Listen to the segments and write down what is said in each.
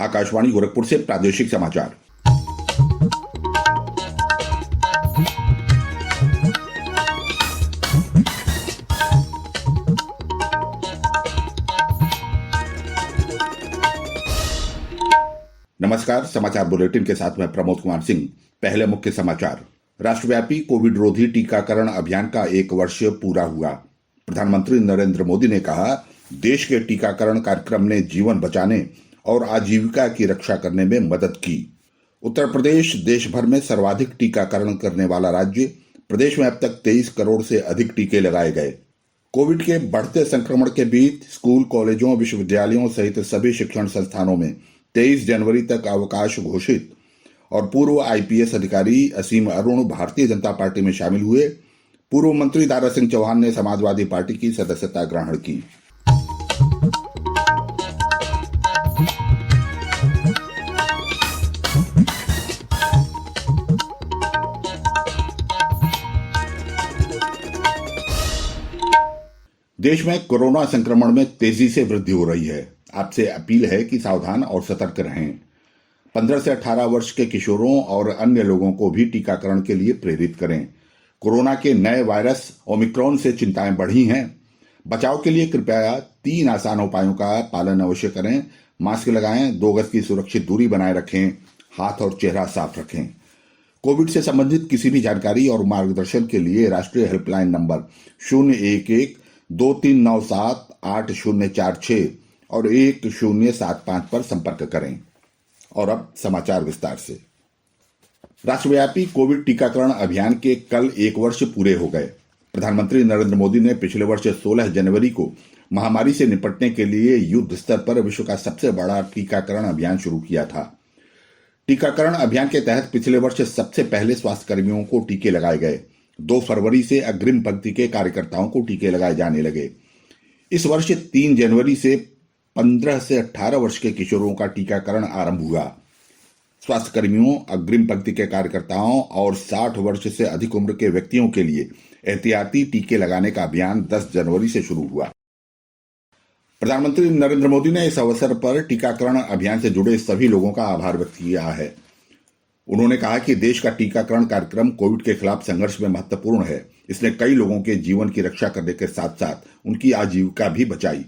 आकाशवाणी गोरखपुर से प्रादेशिक समाचार। नमस्कार, समाचार बुलेटिन के साथ मैं प्रमोद कुमार सिंह। पहले मुख्य समाचार। राष्ट्रव्यापी कोविड रोधी टीकाकरण अभियान का 1 वर्ष पूरा हुआ। प्रधानमंत्री नरेंद्र मोदी ने कहा, देश के टीकाकरण कार्यक्रम ने जीवन बचाने और आजीविका की रक्षा करने में मदद की। उत्तर प्रदेश देश भर में सर्वाधिक टीकाकरण करने वाला राज्य। प्रदेश में अब तक 23 करोड़ से अधिक टीके लगाए गए। कोविड के बढ़ते संक्रमण के बीच स्कूल, कॉलेजों, विश्वविद्यालयों सहित सभी शिक्षण संस्थानों में 23 जनवरी तक अवकाश घोषित। और पूर्व आईपीएस अधिकारी असीम अरुण भारतीय जनता पार्टी में शामिल हुए। पूर्व मंत्री दारा सिंह चौहान ने समाजवादी पार्टी की सदस्यता ग्रहण की। देश में कोरोना संक्रमण में तेजी से वृद्धि हो रही है। आपसे अपील है कि सावधान और सतर्क रहें। 15 से 18 वर्ष के किशोरों और अन्य लोगों को भी टीकाकरण के लिए प्रेरित करें। कोरोना के नए वायरस ओमिक्रॉन से चिंताएं बढ़ी हैं। बचाव के लिए कृपया 3 आसान उपायों का पालन अवश्य करें। मास्क लगाएं, 2 गज की सुरक्षित दूरी बनाए रखें, हाथ और चेहरा साफ रखें। कोविड से संबंधित किसी भी जानकारी और मार्गदर्शन के लिए राष्ट्रीय हेल्पलाइन नंबर 011-2397-8046 और 1075 पर संपर्क करें। और अब समाचार विस्तार से। राष्ट्रव्यापी कोविड टीकाकरण अभियान के कल 1 वर्ष पूरे हो गए। प्रधानमंत्री नरेंद्र मोदी ने पिछले वर्ष 16 जनवरी को महामारी से निपटने के लिए युद्ध स्तर पर विश्व का सबसे बड़ा टीकाकरण अभियान शुरू किया था। टीकाकरण अभियान के तहत पिछले वर्ष सबसे पहले स्वास्थ्यकर्मियों को टीके लगाए गए। 2 फरवरी से अग्रिम पंक्ति के कार्यकर्ताओं को टीके लगाए जाने लगे। इस वर्ष 3 जनवरी से 15 से 18 वर्ष के किशोरों का टीकाकरण आरंभ हुआ। स्वास्थ्यकर्मियों, अग्रिम पंक्ति के कार्यकर्ताओं और 60 वर्ष से अधिक उम्र के व्यक्तियों के लिए एहतियाती टीके लगाने का अभियान 10 जनवरी से शुरू हुआ। प्रधानमंत्री नरेंद्र मोदी ने इस अवसर पर टीकाकरण अभियान से जुड़े सभी लोगों का आभार व्यक्त किया है। उन्होंने कहा कि देश का टीकाकरण कार्यक्रम कोविड के खिलाफ संघर्ष में महत्वपूर्ण है। इसने कई लोगों के जीवन की रक्षा करने के साथ साथ उनकी आजीविका भी बचाई।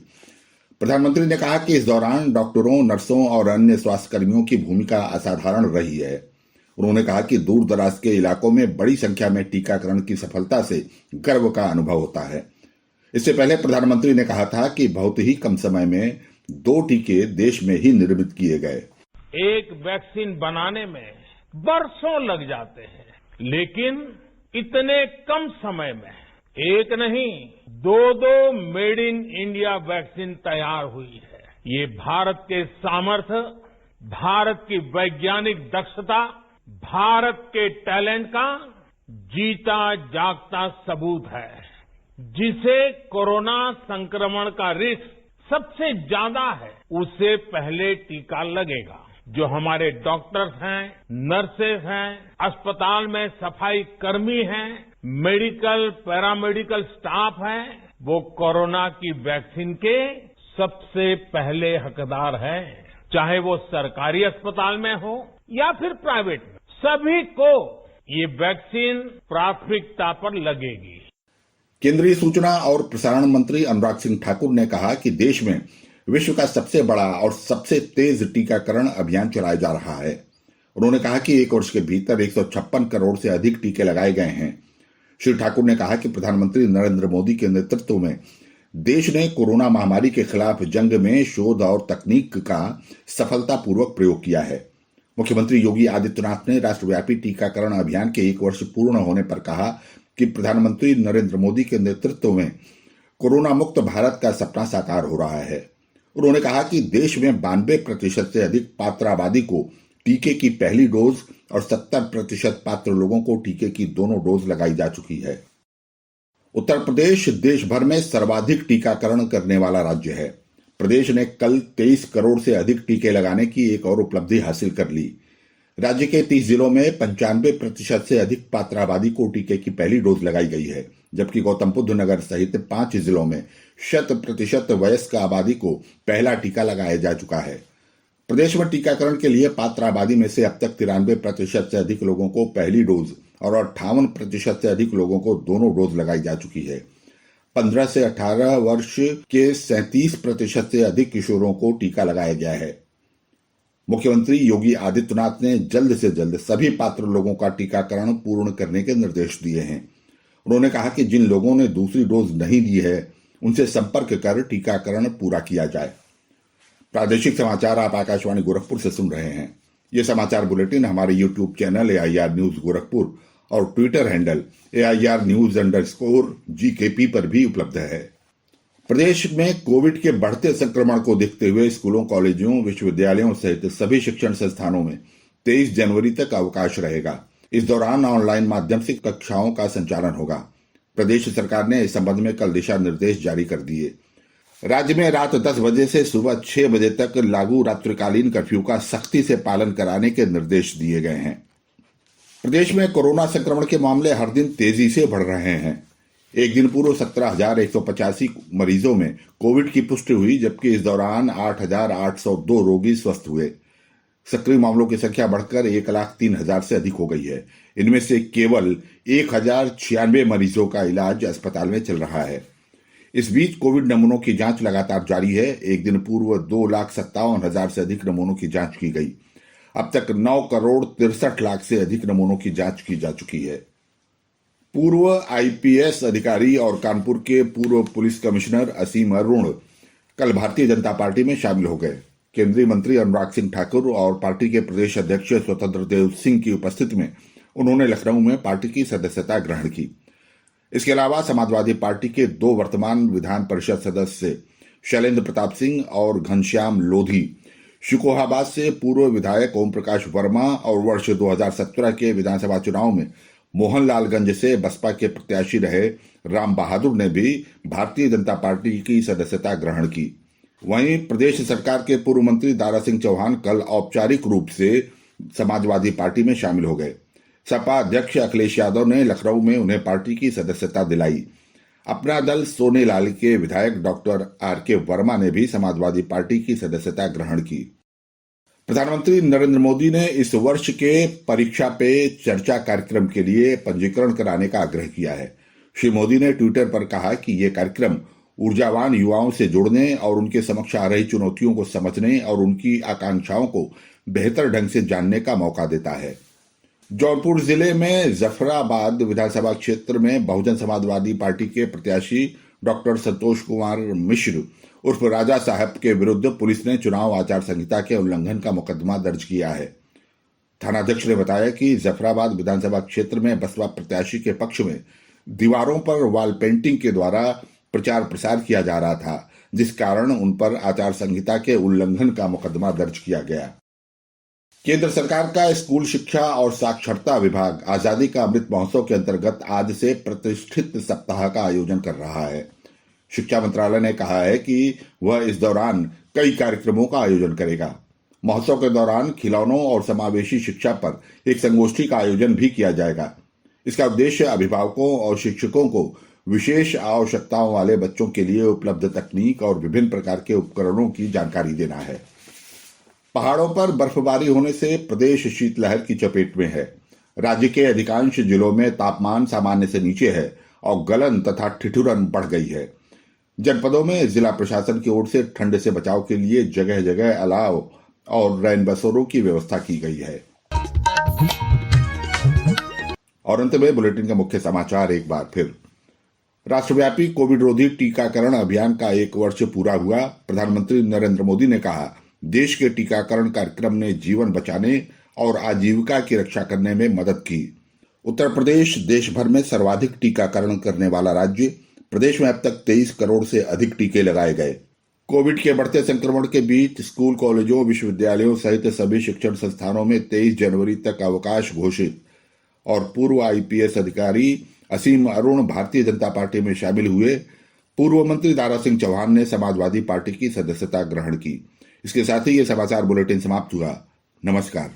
प्रधानमंत्री ने कहा कि इस दौरान डॉक्टरों, नर्सों और अन्य स्वास्थ्यकर्मियों की भूमिका असाधारण रही है। उन्होंने कहा कि दूर दराज के इलाकों में बड़ी संख्या में टीकाकरण की सफलता से गर्व का अनुभव होता है। इससे पहले प्रधानमंत्री ने कहा था कि बहुत ही कम समय में 2 टीके देश में ही निर्मित किए गए। एक वैक्सीन बनाने में बरसों लग जाते हैं, लेकिन इतने कम समय में एक नहीं 2 मेड इन इंडिया वैक्सीन तैयार हुई है। ये भारत के सामर्थ्य, भारत की वैज्ञानिक दक्षता, भारत के टैलेंट का जीता जागता सबूत है। जिसे कोरोना संक्रमण का रिस्क सबसे ज्यादा है, उसे पहले टीका लगेगा। जो हमारे डॉक्टर्स हैं, नर्सेस हैं, अस्पताल में सफाई कर्मी हैं, मेडिकल, पैरामेडिकल स्टाफ है, वो कोरोना की वैक्सीन के सबसे पहले हकदार हैं। चाहे वो सरकारी अस्पताल में हो या फिर प्राइवेट में, सभी को ये वैक्सीन प्राथमिकता पर लगेगी। केंद्रीय सूचना और प्रसारण मंत्री अनुराग सिंह ठाकुर ने कहा कि देश में विश्व का सबसे बड़ा और सबसे तेज टीकाकरण अभियान चलाया जा रहा है। उन्होंने कहा कि 1 वर्ष के भीतर 156 करोड़ से अधिक टीके लगाए गए हैं। श्री ठाकुर ने कहा कि प्रधानमंत्री नरेंद्र मोदी के नेतृत्व में देश ने कोरोना महामारी के खिलाफ जंग में शोध और तकनीक का सफलतापूर्वक प्रयोग किया है। मुख्यमंत्री योगी आदित्यनाथ ने राष्ट्रव्यापी टीकाकरण अभियान के 1 वर्ष पूर्ण होने पर कहा कि प्रधानमंत्री नरेंद्र मोदी के नेतृत्व में कोरोना मुक्त भारत का सपना साकार हो रहा है। उन्होंने कहा कि देश में 92% से अधिक पात्र आबादी को टीके की पहली डोज और 70% पात्र लोगों को टीके की दोनों डोज लगाई जा चुकी है। उत्तर प्रदेश देश भर में सर्वाधिक टीकाकरण करने वाला राज्य है। प्रदेश ने कल 23 करोड़ से अधिक टीके लगाने की एक और उपलब्धि हासिल कर ली। राज्य के 30 जिलों में 95% से अधिक पात्र आबादी को टीके की पहली डोज लगाई गई है, जबकि गौतम बुद्ध नगर सहित 5 जिलों में 100% वयस्क आबादी को पहला टीका लगाया जा चुका है। प्रदेश में टीकाकरण के लिए पात्र आबादी में से अब तक 93% से अधिक लोगों को पहली डोज और 58% से अधिक लोगों को दोनों डोज लगाई जा चुकी है। 15 से 18 वर्ष के 37% से अधिक किशोरों को टीका लगाया गया है। मुख्यमंत्री योगी आदित्यनाथ ने जल्द से जल्द सभी पात्र लोगों का टीकाकरण पूर्ण करने के निर्देश दिए हैं। उन्होंने कहा कि जिन लोगों ने दूसरी डोज नहीं ली है उनसे संपर्क कर टीकाकरण पूरा किया जाए। प्रादेशिक समाचार आप आकाशवाणी गोरखपुर से सुन रहे हैं। ये समाचार बुलेटिन हमारे YouTube channel AIR news Gorakhpur और ट्विटर हैंडल AIR_GKP पर भी उपलब्ध है। प्रदेश में कोविड के बढ़ते संक्रमण को देखते हुए स्कूलों, कॉलेजों, विश्वविद्यालयों सहित सभी शिक्षण संस्थानों में 23 जनवरी तक अवकाश रहेगा। इस दौरान ऑनलाइन माध्यम से कक्षाओं का संचालन होगा। प्रदेश सरकार ने इस संबंध में कल दिशा निर्देश जारी कर दिए। राज्य में रात 10 बजे से सुबह 6 बजे तक लागू रात्रिकालीन कर्फ्यू का सख्ती से पालन कराने के निर्देश दिए गए हैं। प्रदेश में कोरोना संक्रमण के मामले हर दिन तेजी से बढ़ रहे हैं। एक दिन पूर्व 17,185 मरीजों में कोविड की पुष्टि हुई, जबकि इस दौरान 8,802 रोगी स्वस्थ हुए। सक्रिय मामलों की संख्या बढ़कर 1,03,000 से अधिक हो गई है। इनमें से केवल 1,096 मरीजों का इलाज अस्पताल में चल रहा है। इस बीच कोविड नमूनों की जांच लगातार जारी है। एक दिन पूर्व 2,57,000 से अधिक नमूनों की जांच की गई। अब तक 9,63,00,000 से अधिक नमूनों की जांच की जा चुकी है। पूर्व IPS अधिकारी और कानपुर के पूर्व पुलिस कमिश्नर असीम अरुण कल भारतीय जनता पार्टी में शामिल हो गए। केंद्रीय मंत्री अनुराग सिंह ठाकुर और पार्टी के प्रदेश अध्यक्ष स्वतंत्र देव सिंह की उपस्थिति में उन्होंने लखनऊ में पार्टी की सदस्यता ग्रहण की। इसके अलावा समाजवादी पार्टी के 2 वर्तमान विधान परिषद सदस्य शैलेंद्र प्रताप सिंह और घनश्याम लोधी, शिकोहाबाद से पूर्व विधायक ओम प्रकाश वर्मा और वर्ष 2017 के विधानसभा चुनाव में मोहनलालगंज से बसपा के प्रत्याशी रहे राम बहादुर ने भी भारतीय जनता पार्टी की सदस्यता ग्रहण की। वहीं प्रदेश सरकार के पूर्व मंत्री दारा सिंह चौहान कल औपचारिक रूप से समाजवादी पार्टी में शामिल हो गए। सपा अध्यक्ष अखिलेश यादव ने लखनऊ में उन्हें पार्टी की सदस्यता दिलाई। अपना दल सोनेलाल के विधायक डॉक्टर RK वर्मा ने भी समाजवादी पार्टी की सदस्यता ग्रहण की। प्रधानमंत्री नरेंद्र मोदी ने इस वर्ष के परीक्षा पे चर्चा कार्यक्रम के लिए पंजीकरण कराने का आग्रह किया है। श्री मोदी ने ट्विटर पर कहा कि यह कार्यक्रम ऊर्जावान युवाओं से जुड़ने और उनके समक्ष आ रही चुनौतियों को समझने और उनकी आकांक्षाओं को बेहतर ढंग से जानने का मौका देता है। जौनपुर जिले में जफराबाद विधानसभा क्षेत्र में बहुजन समाजवादी पार्टी के प्रत्याशी डॉक्टर संतोष कुमार मिश्र उर्फ राजा साहब के विरुद्ध पुलिस ने चुनाव आचार संहिता के उल्लंघन का मुकदमा दर्ज किया है। थानाध्यक्ष ने बताया कि जफराबाद विधानसभा क्षेत्र में बसपा प्रत्याशी के पक्ष में दीवारों पर वॉल पेंटिंग के द्वारा प्रचार प्रसार किया जा रहा था, जिस कारण उन पर आचार संहिता के उल्लंघन का मुकदमा दर्ज किया गया। केंद्र सरकार का स्कूल शिक्षा और साक्षरता विभाग आजादी का अमृत महोत्सव के अंतर्गत आज से प्रतिष्ठित सप्ताह का आयोजन कर रहा है। शिक्षा मंत्रालय ने कहा है कि वह इस दौरान कई कार्यक्रमों का आयोजन करेगा। महोत्सव के दौरान खिलौनों और समावेशी शिक्षा पर एक संगोष्ठी का आयोजन भी किया जाएगा। इसका उद्देश्य अभिभावकों और शिक्षकों को विशेष आवश्यकताओं वाले बच्चों के लिए उपलब्ध तकनीक और विभिन्न प्रकार के उपकरणों की जानकारी देना है। पहाड़ों पर बर्फबारी होने से प्रदेश शीतलहर की चपेट में है। राज्य के अधिकांश जिलों में तापमान सामान्य से नीचे है और गलन तथा ठिठुरन बढ़ गई है। जनपदों में जिला प्रशासन की ओर से ठंड से बचाव के लिए जगह जगह अलाव और रैन बसेरों की व्यवस्था की गई है। और अंत में बुलेटिन का मुख्य समाचार एक बार फिर। राष्ट्रव्यापी कोविड रोधी टीकाकरण अभियान का 1 वर्ष पूरा हुआ। प्रधानमंत्री नरेंद्र मोदी ने कहा, देश के टीकाकरण कार्यक्रम ने जीवन बचाने और आजीविका की रक्षा करने में मदद की। उत्तर प्रदेश देश भर में सर्वाधिक टीकाकरण करने वाला राज्य। प्रदेश में अब तक 23 करोड़ से अधिक टीके लगाए गए। कोविड के बढ़ते संक्रमण के बीच स्कूल, कॉलेजों, विश्वविद्यालयों सहित सभी शिक्षण संस्थानों में 23 जनवरी तक अवकाश घोषित। और पूर्व IPS अधिकारी असीम अरुण भारतीय जनता पार्टी में शामिल हुए। पूर्व मंत्री दारा सिंह चौहान ने समाजवादी पार्टी की सदस्यता ग्रहण की। इसके साथ ही ये समाचार बुलेटिन समाप्त हुआ। नमस्कार।